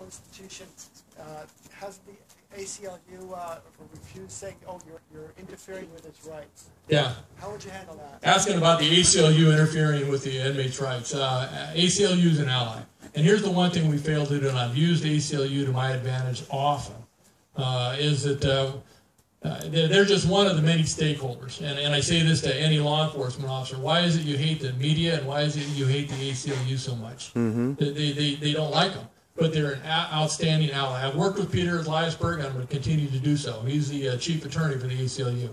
institution. Has the ACLU refused, saying, "Oh, you're interfering with its rights"? Yeah. How would you handle that? Asking about the ACLU interfering with the inmates' rights. ACLU is an ally. And here's the one thing we fail to do, and I've used ACLU to my advantage often, is that they're just one of the many stakeholders. And I say this to any law enforcement officer. Why is it you hate the media, and why is it you hate the ACLU so much? They don't like them. But they're an outstanding ally. I've worked with Peter Eliasberg, and I'm going to continue to do so. He's the chief attorney for the ACLU.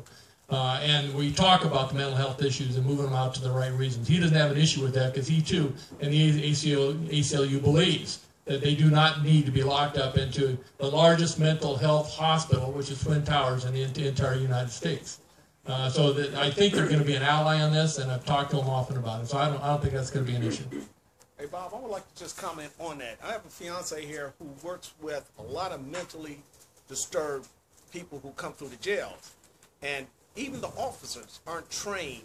And we talk about the mental health issues and moving them out to the right reasons. He doesn't have an issue with that because he, too, and the ACLU believes that they do not need to be locked up into the largest mental health hospital, which is Twin Towers, in the entire United States. So I think they're going to be an ally on this, and I've talked to them often about it. So I don't think that's going to be an issue. Hey, Bob, I would like to just comment on that. I have a fiance here who works with a lot of mentally disturbed people who come through the jails. And even the officers aren't trained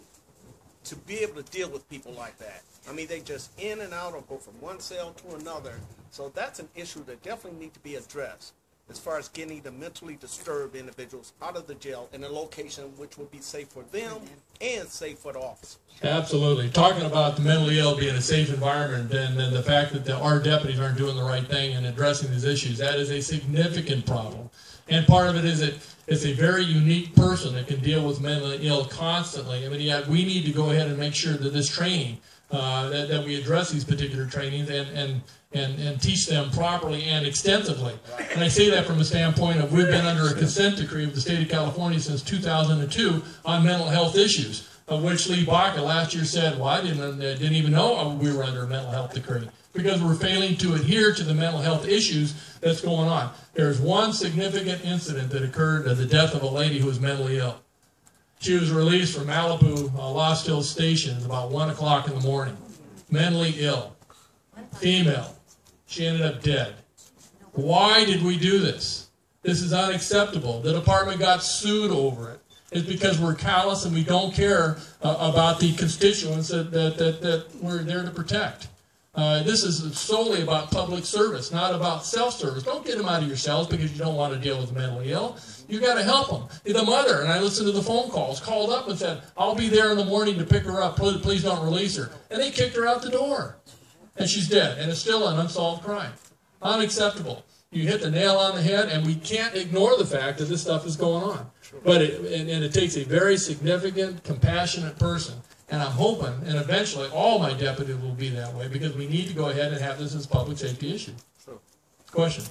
to be able to deal with people like that. I mean, they just in and out or go from one cell to another. So that's an issue that definitely needs to be addressed as far as getting the mentally disturbed individuals out of the jail in a location which would be safe for them and safe for the officers. Absolutely. Talking about the mentally ill being a safe environment and the fact that our deputies aren't doing the right thing and addressing these issues, that is a significant problem. And part of it is that it's a very unique person that can deal with mentally ill constantly. I mean, we need to go ahead and make sure that this training, that we address these particular trainings and teach them properly and extensively. And I say that from a standpoint of we've been under a consent decree of the state of California since 2002 on mental health issues, of which Lee Baca last year said, well, I didn't even know we were under a mental health decree, because we're failing to adhere to the mental health issues that's going on. There's one significant incident that occurred, the death of a lady who was mentally ill. She was released from Malibu Lost Hills Station at about 1 o'clock in the morning, mentally ill, female. She ended up dead. Why did we do this? This is unacceptable. The department got sued over it. It's because we're callous and we don't care about the constituents that we're there to protect. This is solely about public service, not about self-service. Don't get them out of your cells because you don't want to deal with the mentally ill. You got to help them. The mother, and I listened to the phone calls, called up and said, I'll be there in the morning to pick her up. Please don't release her. And they kicked her out the door. And she's dead. And it's still an unsolved crime. Unacceptable. You hit the nail on the head, and we can't ignore the fact that this stuff is going on. But it takes a very significant, compassionate person. And I'm hoping, and eventually all my deputies will be that way, because we need to go ahead and have this as a public safety issue. Question?